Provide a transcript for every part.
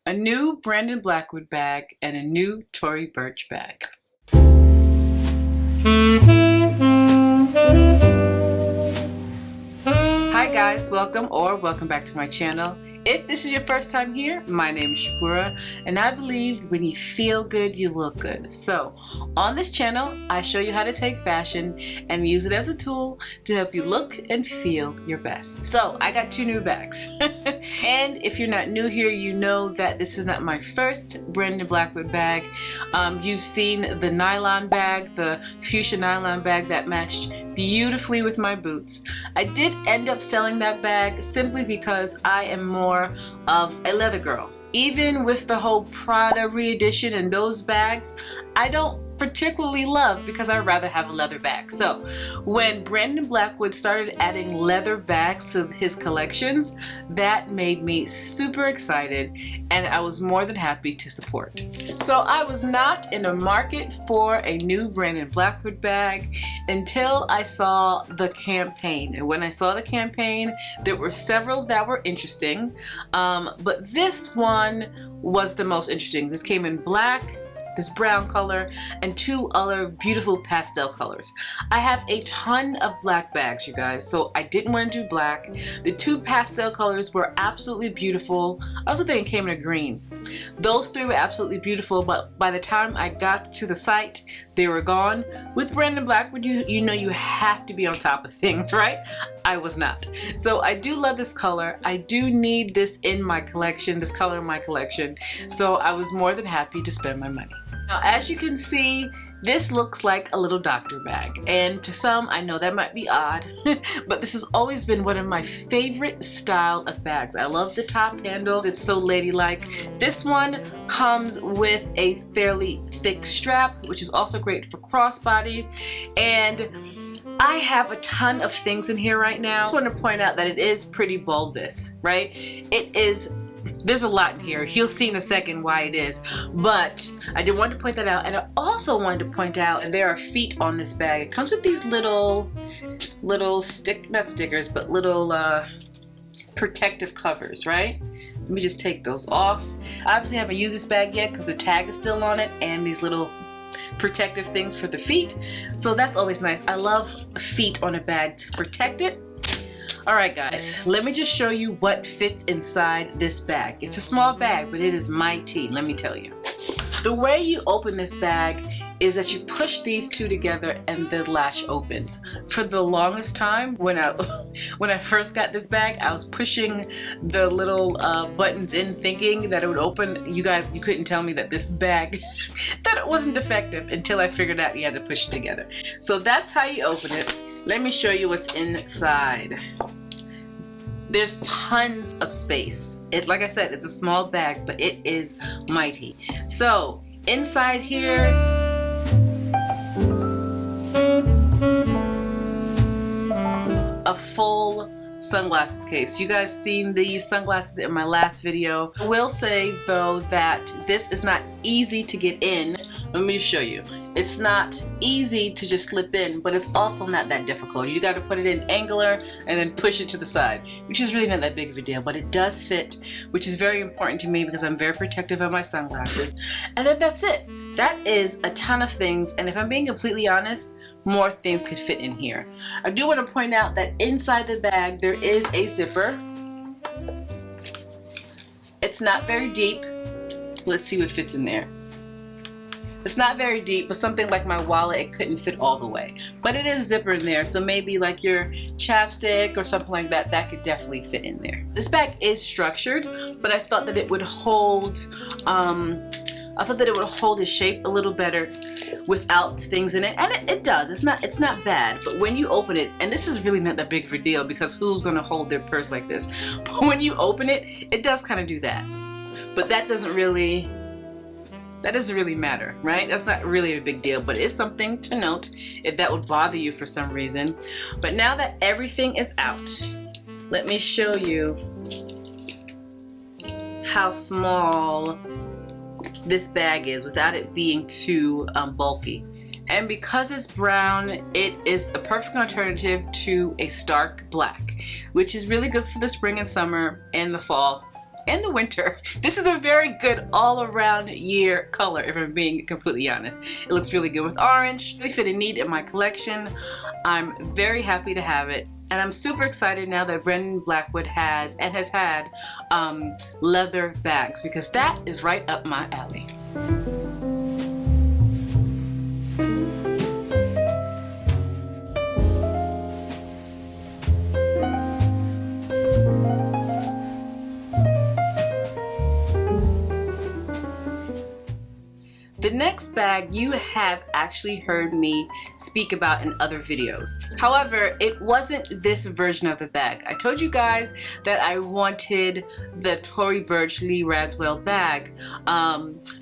a new Brandon Blackwood bag, and a new Tory Burch bag. Hi guys, welcome back to my channel. If this is your first time here, my name is Kura, and I believe when you feel good, you look good. So on this channel, I show you how to take fashion and use it as a tool to help you look and feel your best. So I got two new bags. And if you're not new here, you know that this is not my first Brandon Blackwood bag. You've seen the nylon bag, the fuchsia nylon bag that matched beautifully with my boots. I did end up selling that bag simply because I am more of a leather girl. Even with the whole Prada re-edition and those bags, I don't particularly love because I'd rather have a leather bag. So when Brandon Blackwood started adding leather bags to his collections, that made me super excited, and I was more than happy to support. So I was not in the market for a new Brandon Blackwood bag until I saw the campaign. And when I saw the campaign, there were several that were interesting, but this one was the most interesting. This came in black, this brown color, and two other beautiful pastel colors. I have a ton of black bags, you guys, so I didn't want to do black. The two pastel colors were absolutely beautiful. I also think it came in a green. Those three were absolutely beautiful, but by the time I got to the site, they were gone. With Brandon Blackwood, you know you have to be on top of things, right? I was not. So I do love this color. I do need this in my collection, this color in my collection. So I was more than happy to spend my money. Now, as you can see, this looks like a little doctor bag, and to some I know that might be odd, but this has always been one of my favorite style of bags. I love the top handles, it's so ladylike. This one comes with a fairly thick strap, which is also great for crossbody, and I have a ton of things in here right now. I just want to point out that it is pretty bulbous, right? There's a lot in here. You'll see in a second why it is, but I did want to point that out. And I also wanted to point out that there are feet on this bag. It comes with these little not stickers, but little protective covers, right? Let me just take those off. I obviously haven't used this bag yet because the tag is still on it, and these little protective things for the feet. So that's always nice. I love feet on a bag to protect it. Alright guys, let me just show you what fits inside this bag. It's a small bag, but it is mighty, let me tell you. The way you open this bag is that you push these two together and the latch opens. For the longest time, when I first got this bag, I was pushing the little buttons in thinking that it would open. You guys, you couldn't tell me that this bag, that it wasn't defective until I figured out you had to push it together. So that's how you open it. Let me show you what's inside. There's tons of space. Like I said, it's a small bag, but it is mighty. So inside here, a full sunglasses case. You guys have seen these sunglasses in my last video. I will say though that this is not easy to get in. Let me show you. It's not easy to just slip in, but it's also not that difficult. You got to put it in angular and then push it to the side, which is really not that big of a deal, but it does fit, which is very important to me because I'm very protective of my sunglasses. And then that's it. That is a ton of things, and if I'm being completely honest, more things could fit in here. I do want to point out that inside the bag there is a zipper. It's not very deep. Let's see what fits in there. It's not very deep, but something like my wallet, it couldn't fit all the way. But it is a zipper in there, so maybe like your chapstick or something like that, that could definitely fit in there. This bag is structured, but I thought that it would hold, its shape a little better without things in it, and it does. It's not bad, but when you open it, and this is really not that big of a deal because who's gonna hold their purse like this? But when you open it, it does kind of do that. But that doesn't really matter, right? That's not really a big deal, but it's something to note if that would bother you for some reason. But now that everything is out, let me show you how small this bag is without it being too bulky. And because it's brown, it is a perfect alternative to a stark black, which is really good for the spring and summer and the fall and the winter. This is a very good all-around year color, if I'm being completely honest. It looks really good with orange, really fit and neat in my collection. I'm very happy to have it. And I'm super excited now that Brandon Blackwood has had leather bags, because that is right up my alley. The next bag you have actually heard me speak about in other videos. However, it wasn't this version of the bag. I told you guys that I wanted the Tory Burch Lee Radziwill bag,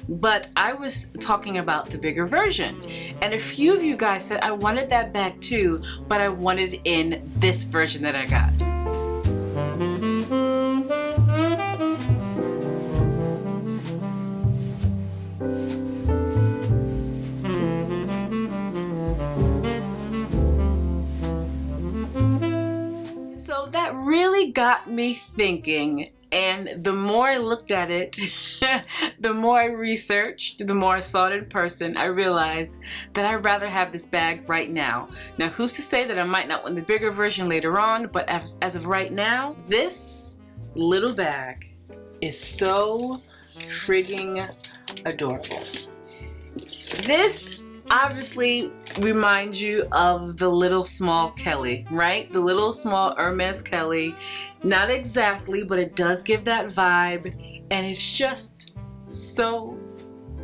but I was talking about the bigger version. And a few of you guys said I wanted that bag too, but I wanted it in this version that I got. So that really got me thinking, and the more I looked at it, the more I researched, the more I saw it in person, I realized that I'd rather have this bag right now. Now, who's to say that I might not want the bigger version later on, but as of right now, this little bag is so frigging adorable. This obviously reminds you of the little small Kelly, right? The little small Hermes Kelly. Not exactly, but it does give that vibe, and it's just so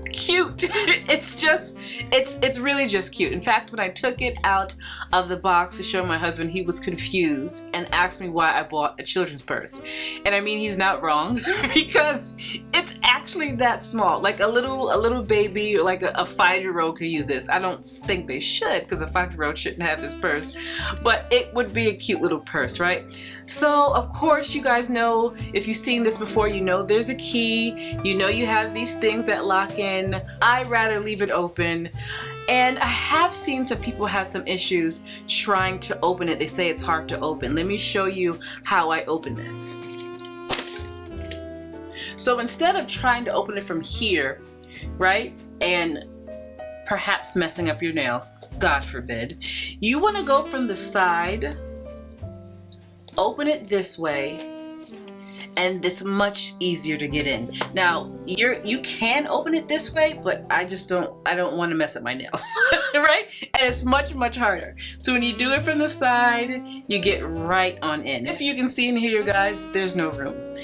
cute. It's really just cute. In fact, when I took it out of the box to show my husband, he was confused and asked me why I bought a children's purse. And I mean, he's not wrong, because it's actually that small. Like a little baby, or like a 5-year-old could use this. I don't think they should, because a 5-year-old shouldn't have this purse, but it would be a cute little purse, right? So of course, you guys know, if you've seen this before, you know there's a key, you know you have these things that lock in. I'd rather leave it open. And I have seen some people have some issues trying to open it. They say it's hard to open. Let me show you how I open this. So instead of trying to open it from here, right, and perhaps messing up your nails, God forbid, you want to go from the side, open it this way, and it's much easier to get in. Now, you can open it this way, but I don't want to mess up my nails, right? And it's much, much harder. So when you do it from the side, you get right on in. If you can see in here, guys, there's no room.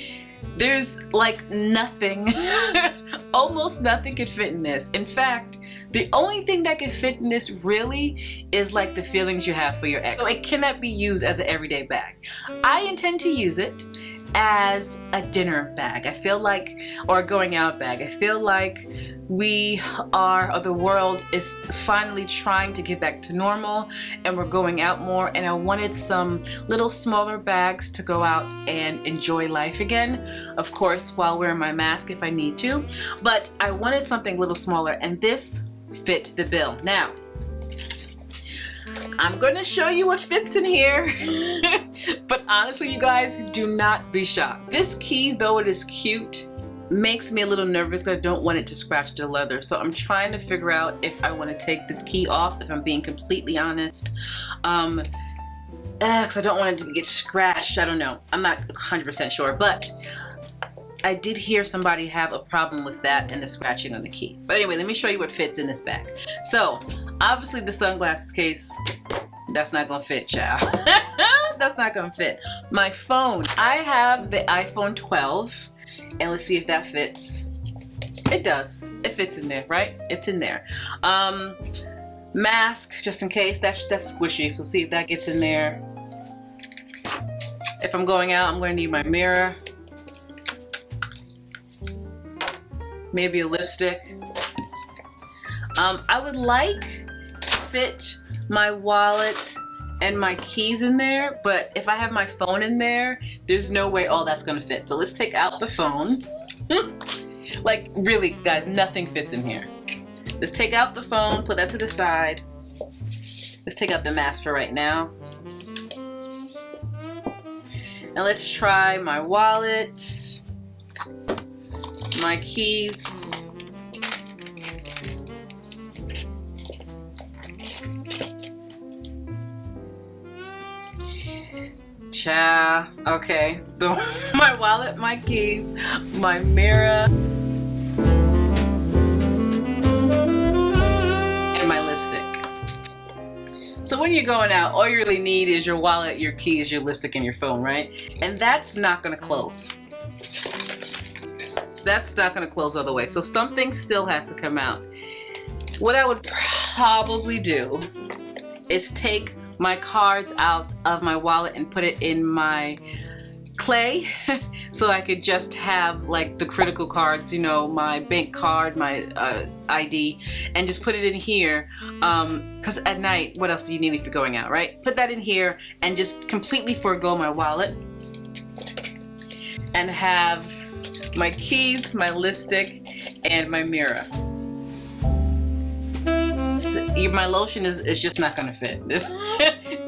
There's like nothing, almost nothing could fit in this. In fact, the only thing that can fit in this really is like the feelings you have for your ex. So it cannot be used as an everyday bag. I intend to use it as a dinner bag. I feel like, or a going out bag. I feel like we are, or the world is finally trying to get back to normal, and we're going out more, and I wanted some little smaller bags to go out and enjoy life again. Of course, while wearing my mask if I need to, but I wanted something a little smaller, and this fit the bill. Now, I'm going to show you what fits in here, but honestly, you guys, do not be shocked. This key, though it is cute, makes me a little nervous because I don't want it to scratch the leather. So I'm trying to figure out if I want to take this key off, if I'm being completely honest. Because I don't want it to get scratched. I don't know. I'm not 100% sure, but I did hear somebody have a problem with that and the scratching on the key. But anyway, let me show you what fits in this bag. So, obviously the sunglasses case, that's not gonna fit, child. That's not gonna fit. My phone, I have the iPhone 12, and let's see if that fits. It does. It fits in there, right? It's in there. Mask, just in case, that's squishy, so see if that gets in there. If I'm going out, I'm gonna need my mirror. Maybe a lipstick. I would like to fit my wallet and my keys in there, but if I have my phone in there, there's no way all that's gonna fit. So let's take out the phone. Like, really, guys, nothing fits in here. Let's take out the phone, put that to the side. Let's take out the mask for right now. And let's try my wallet. my keys. Okay, my wallet, my keys, my mirror, and my lipstick. So when you're going out, all you really need is your wallet, your keys, your lipstick, and your phone, right? And that's not gonna close. That's not gonna close all the way. So something still has to come out. What I would probably do is take my cards out of my wallet and put it in my clay so I could just have like the critical cards, you know, my bank card, my ID, and just put it in here, because at night, what else do you need if you're going out, right? Put that in here and just completely forego my wallet and have my keys, my lipstick, and my mirror. My lotion is just not gonna fit.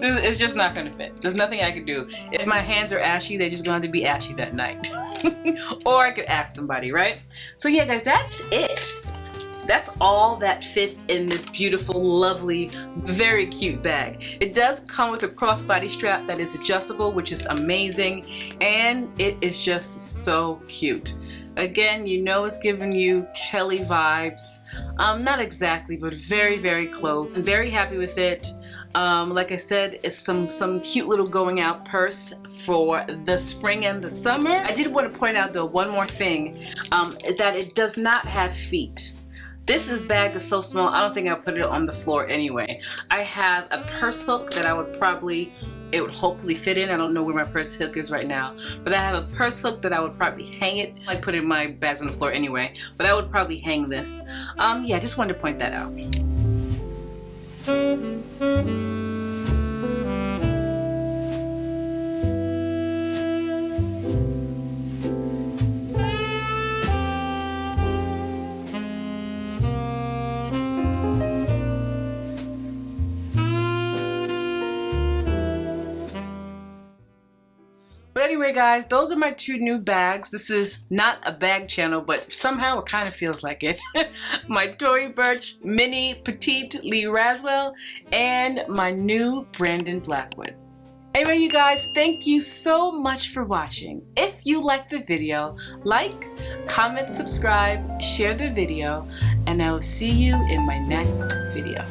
It's just not gonna fit. There's nothing I can do. If my hands are ashy, they're just going to be ashy that night. Or I could ask somebody, right? So yeah, guys, that's it. That's all that fits in this beautiful, lovely, very cute bag. It does come with a crossbody strap that is adjustable, which is amazing, and it is just so cute. Again, you know it's giving you Kelly vibes. Not exactly, but very, very close. I'm very happy with it. Like I said, it's some cute little going out purse for the spring and the summer. I did want to point out though one more thing, that it does not have feet. This bag is so small, I don't think I'll put it on the floor anyway. I have a purse hook that it would hopefully fit in. I don't know where my purse hook is right now, but I have a purse hook that I would probably hang it. I put in my bags on the floor anyway, but I would probably hang this. Yeah, just wanted to point that out. But anyway, guys, those are my two new bags. This is not a bag channel, but somehow it kind of feels like it. My Tory Burch Mini Petite Lee Radziwill and my new Brandon Blackwood. Anyway, you guys, thank you so much for watching. If you liked the video, like, comment, subscribe, share the video, and I will see you in my next video.